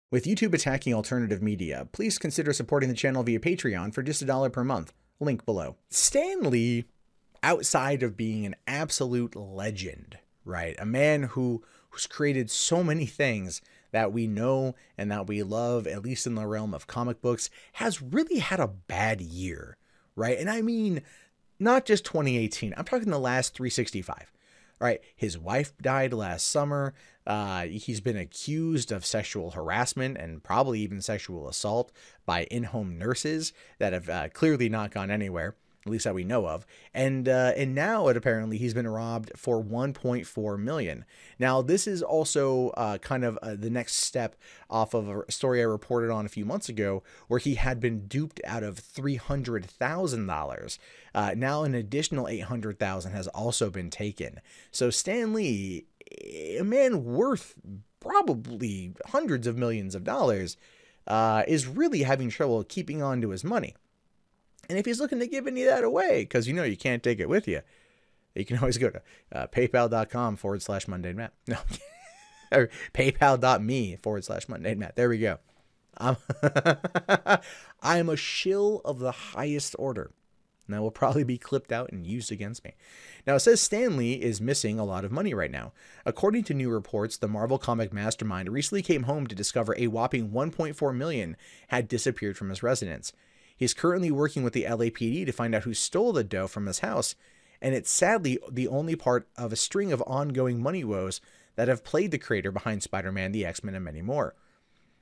With YouTube attacking alternative media, please consider supporting the channel via Patreon for just $1 per month. Link below. Stanley, outside of being an absolute legend, right? A man who's created so many things that we know and that we love, at least in the realm of comic books, has really had a bad year, right? And I mean, not just 2018. I'm talking the last 365. Right, his wife died last summer. He's been accused of sexual harassment and probably even sexual assault by in-home nurses that have clearly not gone anywhere, at least that we know of. And now apparently he's been robbed for $1.4 million. Now this is also kind of the next step off of a story I reported on a few months ago, where he had been duped out of $300,000. Now an additional $800,000 has also been taken. So Stanley, a man worth probably hundreds of millions of dollars, is really having trouble keeping on to his money. And if he's looking to give any of that away, because you know you can't take it with you, you can always go to paypal.com/mundanemat. No, or paypal.me/mundanemat. There we go. I am a shill of the highest order. And that will probably be clipped out and used against me. Now, it says Stanley is missing a lot of money right now. According to new reports, the Marvel comic mastermind recently came home to discover a whopping $1.4 million had disappeared from his residence. He's currently working with the LAPD to find out who stole the dough from his house, and it's sadly the only part of a string of ongoing money woes that have plagued the creator behind Spider-Man, the X-Men, and many more.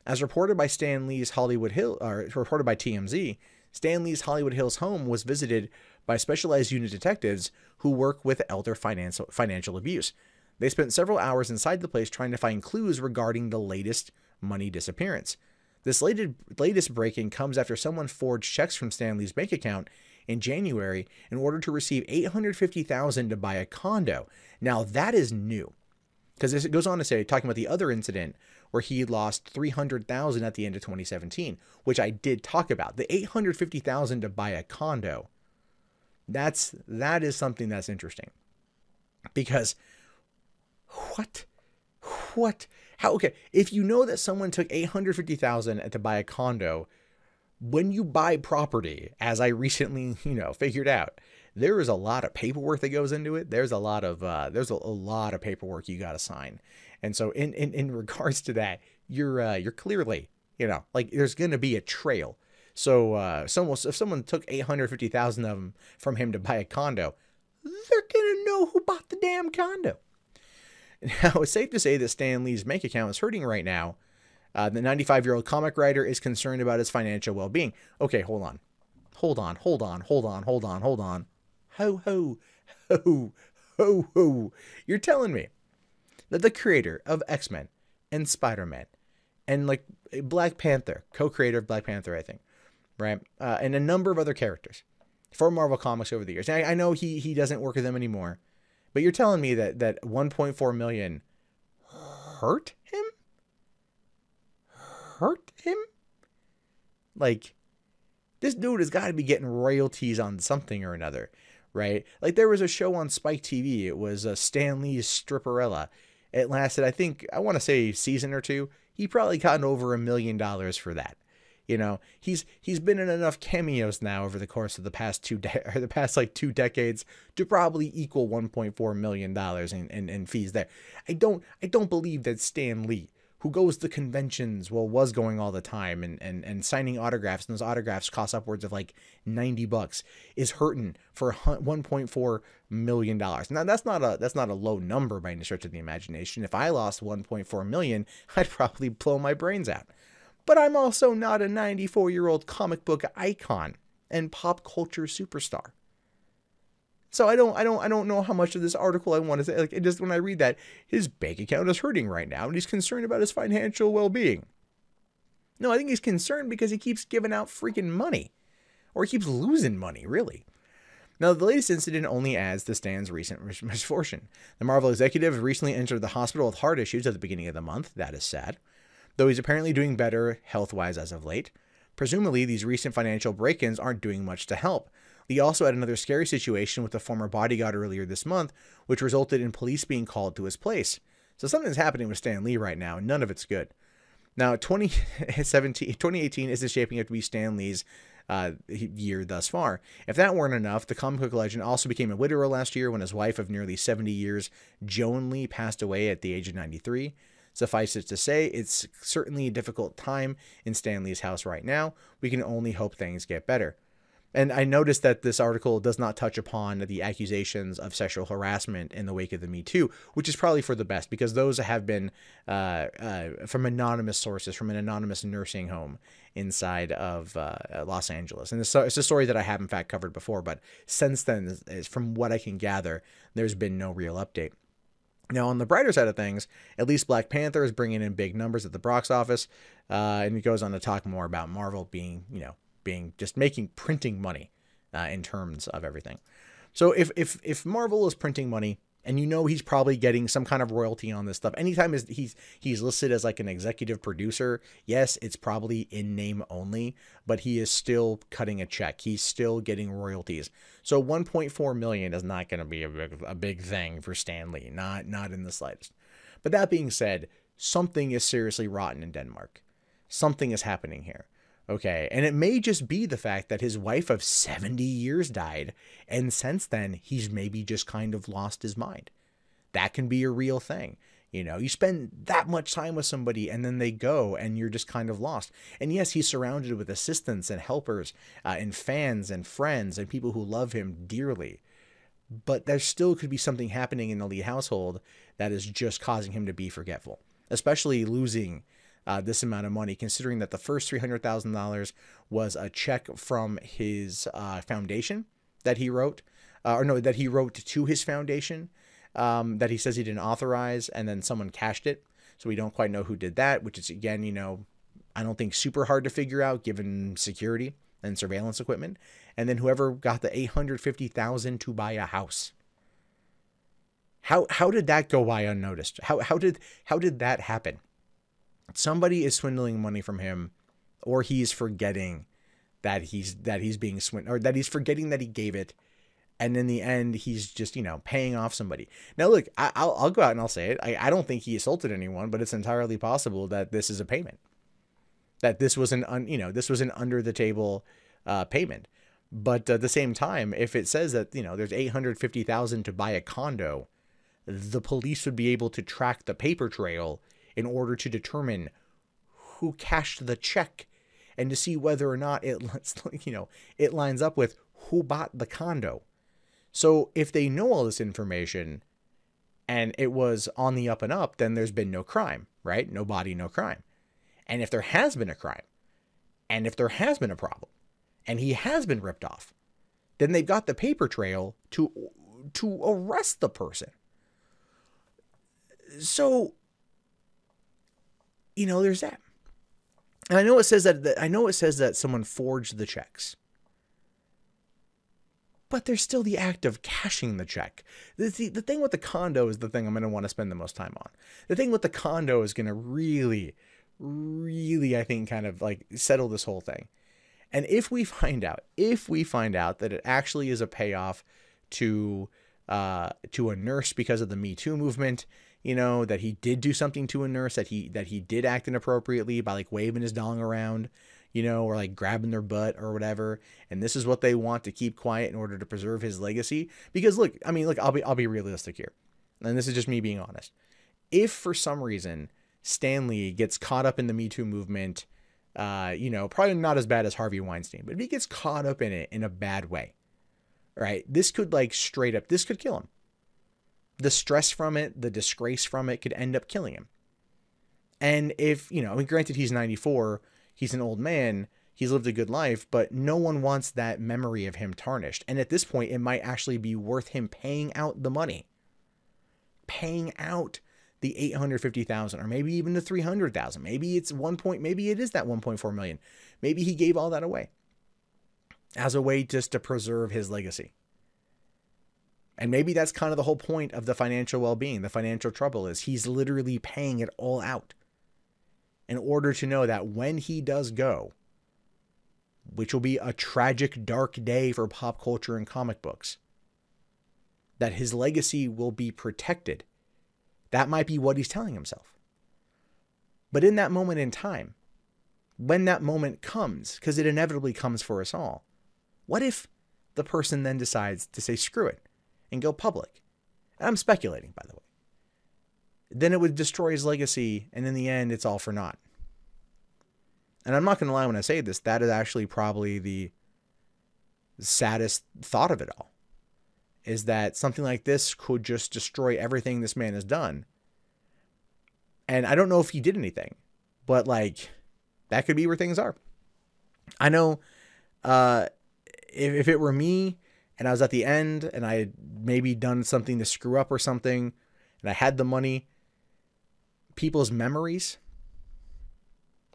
As reported by reported by TMZ, Stanley's Hollywood Hills home was visited by specialized unit detectives who work with elder financial abuse. They spent several hours inside the place trying to find clues regarding the latest money disappearance. This latest break-in comes after someone forged checks from Stanley's bank account in January in order to receive $850,000 to buy a condo. Now that is new, because it goes on to say, talking about the other incident where he lost $300,000 at the end of 2017, which I did talk about. The $850,000 to buy a condo. That is something that's interesting, because what? How? Okay, if you know that someone took $850,000 to buy a condo, when you buy property, as I recently, figured out, there is a lot of paperwork that goes into it. There's a lot of paperwork you got to sign. And so in regards to that, you're clearly, like there's going to be a trail. So if someone took $850,000 of them from him to buy a condo, they're going to know who bought the damn condo. Now, it's safe to say that Stan Lee's bank account is hurting right now. The 95-year-old comic writer is concerned about his financial well-being. Okay, hold on. Ho. You're telling me that the creator of X-Men and Spider-Man and like Black Panther, co-creator of Black Panther, I think, right? And a number of other characters for Marvel Comics over the years. Now, I know he doesn't work with them anymore, but you're telling me that $1.4 million hurt him? Like, this dude has got to be getting royalties on something or another, right? Like, there was a show on Spike TV. It was Stan Lee's Stripperella. It lasted, I want to say, a season or two. He probably gotten over $1 million for that. He's been in enough cameos now over the course of the past two decades to probably equal $1.4 million in fees there. I don't believe that Stan Lee, who goes to conventions, was going all the time and signing autographs, and those autographs cost upwards of like $90, is hurting for $1.4 million. Now that's not a low number by any stretch of the imagination. If I lost $1.4 million, I'd probably blow my brains out. But I'm also not a 94-year-old comic book icon and pop culture superstar. So I don't know how much of this article I want to say. Like, it just, when I read that, his bank account is hurting right now and he's concerned about his financial well-being. No, I think he's concerned because he keeps giving out freaking money, or he keeps losing money, really. Now, the latest incident only adds to Stan's recent misfortune. The Marvel executive recently entered the hospital with heart issues at the beginning of the month. That is sad, though he's apparently doing better health-wise as of late. Presumably, these recent financial break-ins aren't doing much to help. He also had another scary situation with a former bodyguard earlier this month, which resulted in police being called to his place. So something's happening with Stan Lee right now, and none of it's good. Now, 2018 isn't shaping up to be Stanley's year thus far. If that weren't enough, the comic book legend also became a widower last year when his wife of nearly 70 years, Joan Lee, passed away at the age of 93. Suffice it to say, it's certainly a difficult time in Stanley's house right now. We can only hope things get better. And I noticed that this article does not touch upon the accusations of sexual harassment in the wake of the Me Too, which is probably for the best because those have been from anonymous sources, from an anonymous nursing home inside of Los Angeles. And it's a story that I have, in fact, covered before. But since then, from what I can gather, there's been no real update. Now, on the brighter side of things, at least Black Panther is bringing in big numbers at the box office. And it goes on to talk more about Marvel being just printing money in terms of everything. So if Marvel is printing money, and he's probably getting some kind of royalty on this stuff, anytime he's listed as like an executive producer, yes, it's probably in name only, but he is still cutting a check. He's still getting royalties. So 1.4 million is not going to be a big thing for Stanley, not in the slightest. But that being said, something is seriously rotten in Denmark. Something is happening here. Okay, and it may just be the fact that his wife of 70 years died, and since then, he's maybe just kind of lost his mind. That can be a real thing. You spend that much time with somebody, and then they go, and you're just kind of lost. And yes, he's surrounded with assistants and helpers, and fans and friends, and people who love him dearly. But there still could be something happening in the Lee household that is just causing him to be forgetful, especially losing this amount of money, considering that the first $300,000 was a check from his foundation that he wrote, that he wrote to his foundation that he says he didn't authorize, and then someone cashed it. So we don't quite know who did that, which is, again, I don't think super hard to figure out given security and surveillance equipment. And then whoever got the $850,000 to buy a house. How did that go by unnoticed? How did that happen? Somebody is swindling money from him, or he's forgetting that he's being swindled, or that he's forgetting that he gave it, and in the end he's just paying off somebody. Now look, I'll go out and I'll say it. I don't think he assaulted anyone, but it's entirely possible that this is a payment, that this was an under the table payment. But at the same time, if it says that there's $850,000 to buy a condo, the police would be able to track the paper trail in order to determine who cashed the check and to see whether or not it lines up with who bought the condo. So if they know all this information and it was on the up and up, then there's been no crime, right? No body, no crime. And if there has been a crime, and if there has been a problem, and he has been ripped off, then they've got the paper trail to arrest the person. So there's that. And I know it says that someone forged the checks. But there's still the act of cashing the check. The thing with the condo is the thing I'm going to want to spend the most time on. The thing with the condo is going to really, really, I think, kind of like settle this whole thing. And if we find out that it actually is a payoff to a nurse because of the Me Too movement, that he did do something to a nurse, that he did act inappropriately by like waving his dong around, or like grabbing their butt or whatever. And this is what they want to keep quiet in order to preserve his legacy. Because look, I'll be realistic here. And this is just me being honest. If for some reason Stanley gets caught up in the Me Too movement, probably not as bad as Harvey Weinstein, but if he gets caught up in it in a bad way, right? This could this could kill him. The stress from it, the disgrace from it could end up killing him. And if, granted he's 94, he's an old man, he's lived a good life, but no one wants that memory of him tarnished. And at this point, it might actually be worth him paying out the money. Paying out the $850,000 or maybe even the $300,000. Maybe maybe it is that 1.4 million. Maybe he gave all that away as a way just to preserve his legacy. And maybe that's kind of the whole point of the financial well-being, the financial trouble, is he's literally paying it all out in order to know that when he does go, which will be a tragic, dark day for pop culture and comic books, that his legacy will be protected. That might be what he's telling himself. But in that moment in time, when that moment comes, because it inevitably comes for us all, what if the person then decides to say screw it and go public? And I'm speculating, by the way. Then it would destroy his legacy, and in the end, it's all for naught. And I'm not going to lie when I say this, that is actually probably the saddest thought of it all, is that something like this could just destroy everything this man has done. And I don't know if he did anything, but like, that could be where things are. I know if it were me and I was at the end and I had maybe done something to screw up or something and I had the money, people's memories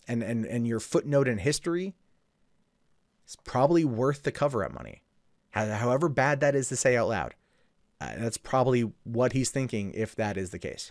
and your footnote in history is probably worth the cover-up money. However bad that is to say out loud. That's probably what he's thinking if that is the case.